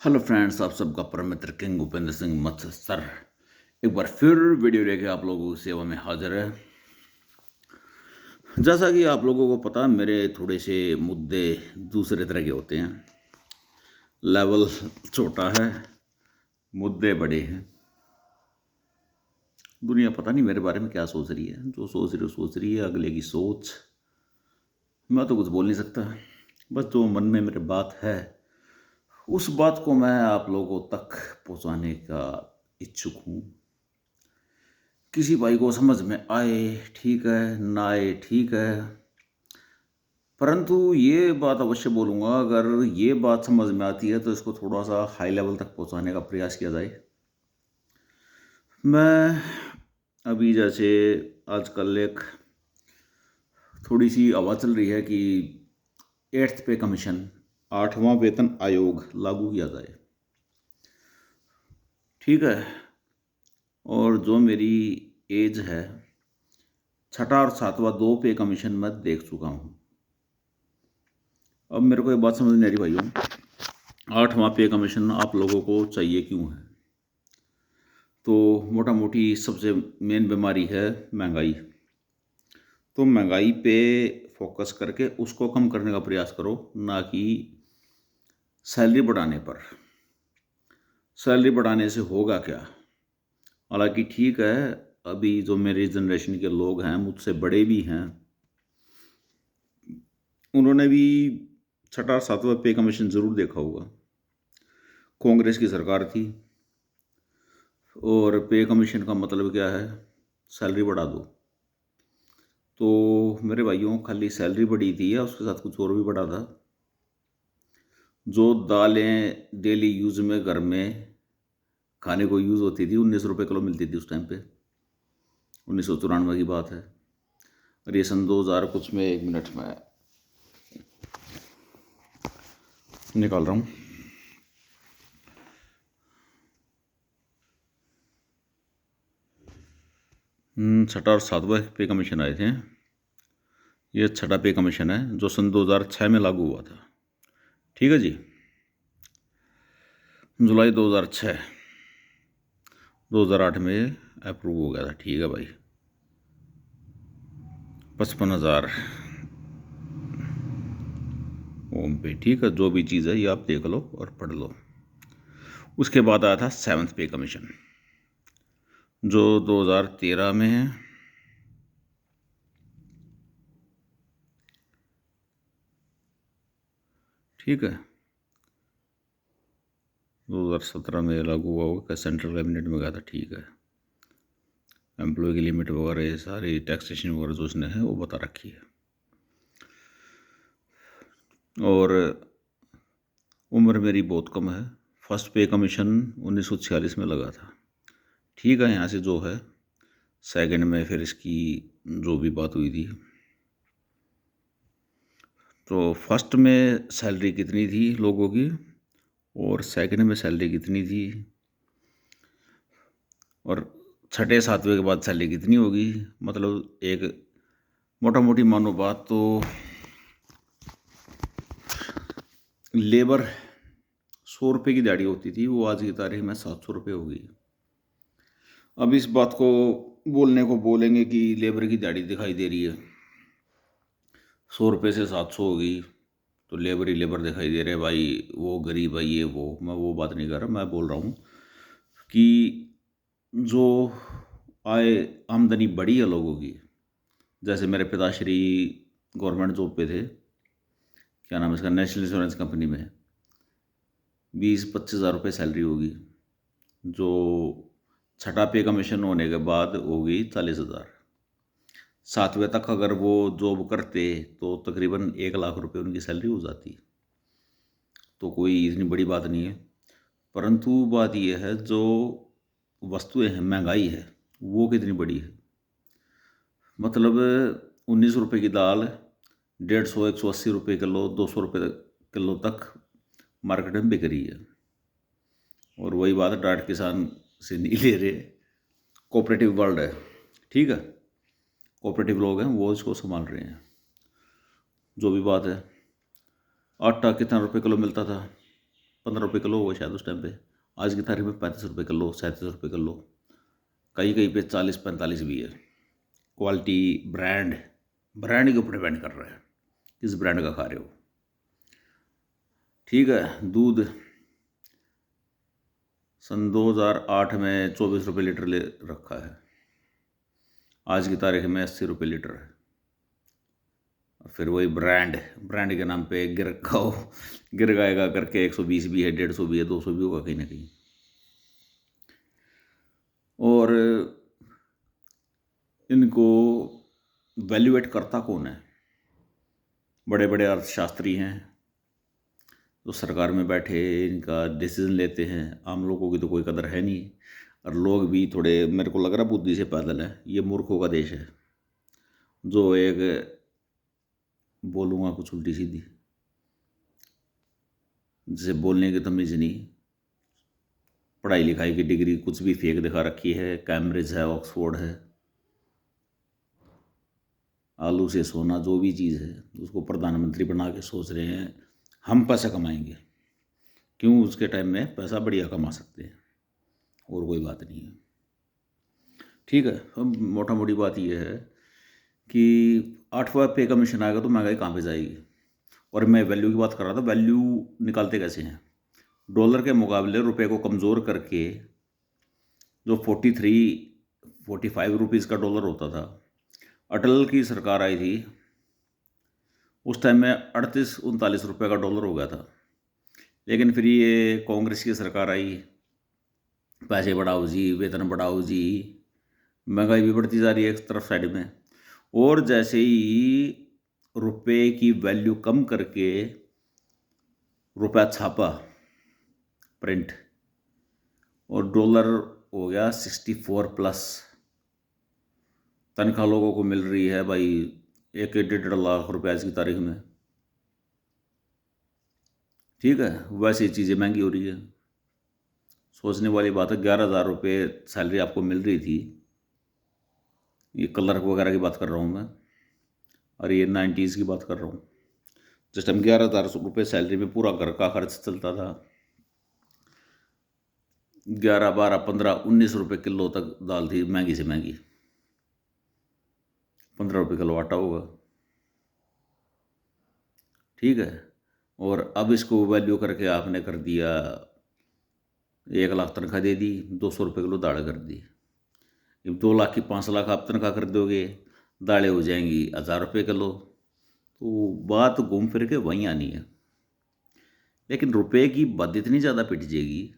Hello friends, आप सबका परम मित्र किंग उपेंद्र सिंह मत्स्य सर एक बार फिर वीडियो लेके आप लोगों की सेवा में हाजिर है। जैसा कि आप लोगों को पता, मेरे थोड़े से मुद्दे दूसरे तरह के होते हैं। लेवल छोटा है, मुद्दे बड़े हैं। दुनिया पता नहीं मेरे बारे में क्या सोच रही है। जो सोच रही है, अगले की सोच मैं तो कुछ बोल नहीं सकता। बस जो मन में मेरे बात है, उस बात को मैं आप लोगों तक पहुंचाने का इच्छुक हूँ। किसी भाई को समझ में आए ठीक है, ना आए ठीक है, परंतु ये बात अवश्य बोलूँगा, अगर ये बात समझ में आती है तो इसको थोड़ा सा हाई लेवल तक पहुंचाने का प्रयास किया जाए। मैं अभी जैसे आजकल एक थोड़ी सी हवा चल रही है कि 8th पे कमीशन, 8वां वेतन आयोग लागू किया जाए। ठीक है, और जो मेरी एज है, 6वां और 7वां 2 पे कमीशन मैं देख चुका हूँ। अब मेरे को एक बात समझ नहीं आ रही भाइयों, 8वां पे कमीशन आप लोगों को चाहिए क्यों है? तो मोटा मोटी सबसे मेन बीमारी है महंगाई। तो महंगाई पे फोकस करके उसको कम करने का प्रयास करो, ना कि सैलरी बढ़ाने पर। सैलरी बढ़ाने से होगा क्या? हालांकि ठीक है, अभी जो मेरी जनरेशन के लोग हैं, मुझसे बड़े भी हैं, उन्होंने भी 6वां 7वां पे कमीशन ज़रूर देखा होगा। कांग्रेस की सरकार थी और पे कमीशन का मतलब क्या है? सैलरी बढ़ा दो। तो मेरे भाइयों, खाली सैलरी बढ़ी थी या उसके साथ कुछ और भी बढ़ा था? जो दालें डेली यूज़ में घर में खाने को यूज़ होती थी, 19 रुपये किलो मिलती थी उस टाइम पे। 1994 की बात है, और ये सन 2000 कुछ में, 1 मिनट में निकाल रहा हूँ। छठा और सातवां पे कमीशन आए थे। ये 6वां पे कमीशन है जो सन 2006 में लागू हुआ था। ठीक है जी, जुलाई 2006, 2008 में अप्रूव हो गया था। ठीक है भाई, 55,000 होम पे। ठीक है, जो भी चीज़ है ये आप देख लो और पढ़ लो। उसके बाद आया था 7th पे कमीशन, जो 2013 में है। ठीक है, 2017 में लागू हुआ होगा, सेंट्रल कैबिनेट में गया था। ठीक है, एम्प्लॉय की लिमिट वगैरह, ये सारी टैक्सेशन वगैरह जो उसने है वो बता रखी है। और उम्र मेरी बहुत कम है। फर्स्ट पे कमीशन 1946 में लगा था। ठीक है, यहाँ से जो है सेकंड में फिर इसकी जो भी बात हुई थी, तो फर्स्ट में सैलरी कितनी थी लोगों की और सेकंड में सैलरी कितनी थी, और 6ठे 7वें के बाद सैलरी कितनी होगी। मतलब एक मोटा मोटी मानो बात, तो लेबर 100 रुपये की दिहाड़ी होती थी, वो आज की तारीख में 700 रुपये होगी। अब इस बात को बोलने को बोलेंगे कि लेबर की दिहाड़ी दिखाई दे रही है, 100 रुपये से 700 होगी, तो लेबर ही लेबर दिखाई दे रहे भाई, वो गरीब है, ये वो। मैं वो बात नहीं कर रहा, मैं बोल रहा हूँ कि जो आय आमदनी बढ़ी है लोगों की। जैसे मेरे पिताश्री गवर्नमेंट जॉब पे थे, क्या नाम है इसका, नेशनल इंश्योरेंस कंपनी में, 20-25 हज़ार रुपये सैलरी होगी, जो 6ठा पे कमीशन होने के बाद होगी 40,000। 7वें तक अगर वो जॉब करते तो तकरीबन 1 लाख रुपए उनकी सैलरी हो जाती। तो कोई इतनी बड़ी बात नहीं है, परंतु बात यह है जो वस्तुएं हैं, महंगाई है, वो कितनी बड़ी है। मतलब 19 रुपये की दाल 150, 180 रुपये किलो, 200 रुपये किलो तक मार्केट में बिक रही है। और वही बात डाट किसान से नहीं ले रहे, कोऑपरेटिव वर्ल्ड है। ठीक है, कोऑपरेटिव लोग हैं, वो इसको संभाल रहे हैं। जो भी बात है, आटा कितना रुपए किलो मिलता था, 15 रुपये किलो होगा शायद उस टाइम पे। आज की तारीख में 35 रुपये किलो, 37 रुपये किलो, कहीं कहीं पे 40-45 भी है। क्वालिटी, ब्रांड के ऊपर डिपेंड कर रहा है किस ब्रांड का खा रहे हो। ठीक है। दूध सन 2008 में 24 रुपये लीटर ले रखा है, आज की तारीख में 80 रुपये लीटर है। और फिर वही ब्रांड के नाम पे गिर गाएगा करके 120 भी है, 150 भी है, 200 भी होगा कहीं ना कहीं। और इनको वैल्यूएट करता कौन है? बड़े बड़े अर्थशास्त्री हैं जो सरकार में बैठे इनका डिसीजन लेते हैं। आम लोगों की तो कोई कदर है नहीं, और लोग भी थोड़े, मेरे को लग रहा बुद्धि से पैदल है। ये मूर्खों का देश है, जो एक बोलूँगा कुछ उल्टी सीधी, जिसे बोलने की तमीज़ नहीं, पढ़ाई लिखाई की डिग्री कुछ भी फेक दिखा रखी है, कैम्ब्रिज है, ऑक्सफोर्ड है, आलू से सोना, जो भी चीज़ है उसको प्रधानमंत्री बना के सोच रहे हैं हम पैसा कमाएंगे। क्यों? उसके टाइम में पैसा बढ़िया कमा सकते हैं, और कोई बात नहीं है। ठीक है। अब मोटा मोटी बात यह है कि 8वां पे कमीशन आएगा तो महंगाई कहाँ पे जाएगी। और मैं वैल्यू की बात कर रहा था, वैल्यू निकालते कैसे हैं? डॉलर के मुकाबले रुपए को कमज़ोर करके, जो 43-45 रुपीज़ का डॉलर होता था, अटल की सरकार आई थी उस टाइम में 38-39 रुपये का डॉलर हो गया था। लेकिन फिर ये कांग्रेस की सरकार आई, पैसे बढ़ाओ जी, वेतन बढ़ाओ जी, महंगाई भी बढ़ती जा रही है एक तरफ साइड में। और जैसे ही रुपए की वैल्यू कम करके रुपया छापा, प्रिंट, और डॉलर हो गया 64+। तनख्वाह लोगों को मिल रही है भाई 1-1.5 लाख रुपए आज की तारीख में। ठीक है। वैसे चीज़ें महंगी हो रही है। सोचने वाली बात है। 11,000 रुपये सैलरी आपको मिल रही थी, ये क्लर्क वगैरह की बात कर रहा हूँ मैं, और ये 90s की बात कर रहा हूँ। जिस टाइम 11,000 रुपये सैलरी में पूरा घर का खर्च चलता था। 11, 12, 15, 19 रुपये किलो तक दाल थी, महंगी से महंगी। 15 रुपये किलो आटा होगा। ठीक है। और अब इसको वैल्यू करके आपने कर दिया, 1 लाख तनख्वाह दे दी, 200 रुपये किलो दाल कर दी। जब 2 लाख की 5 लाख आप तनख्वाह कर दोगे, दालें हो जाएंगी 1,000 रुपये किलो। तो बात घूम फिर के वहीं आनी है। लेकिन रुपए की बद इतनी ज़्यादा पिट जाएगी,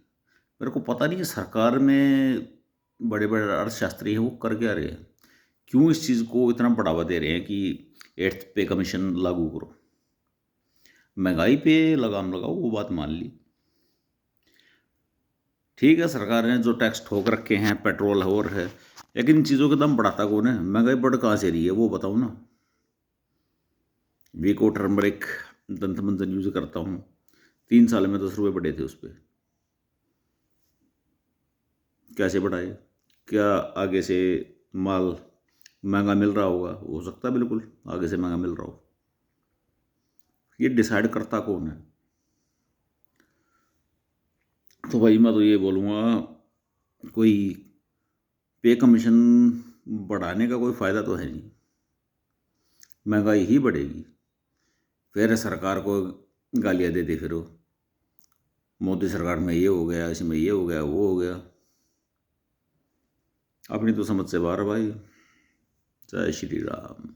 मेरे को पता नहीं है सरकार में बड़े बड़े अर्थशास्त्री हैं वो कर क्या रहे हैं, क्यों इस चीज़ को इतना बढ़ावा दे रहे हैं कि 8th पे कमीशन लागू करो। महंगाई पे लगाम लगाओ, वो बात मान ली। ठीक है, सरकार ने जो टैक्स ठोक रखे हैं, पेट्रोल है और है, लेकिन इन चीज़ों के दाम बढ़ाता कौन है? महंगाई बढ़ कहाँ से रही है वो बताओ ना। वीको टर्मरिक दंत मंजन यूज़ करता हूँ, 3 साल में 10 रुपये बढ़े थे उस पर। कैसे बढ़ाए? क्या आगे से माल महंगा मिल रहा होगा? हो सकता है बिल्कुल आगे से महंगा मिल रहा हो। ये डिसाइड करता कौन है? तो भाई मैं तो ये बोलूँगा, कोई पे कमीशन बढ़ाने का कोई फ़ायदा तो है नहीं, महंगाई ही बढ़ेगी। फिर सरकार को गालियाँ देते फिरो, मोदी सरकार में ये हो गया, इसमें ये हो गया, वो हो गया। अपनी तो समझ से बाहर भाई। जय श्री राम।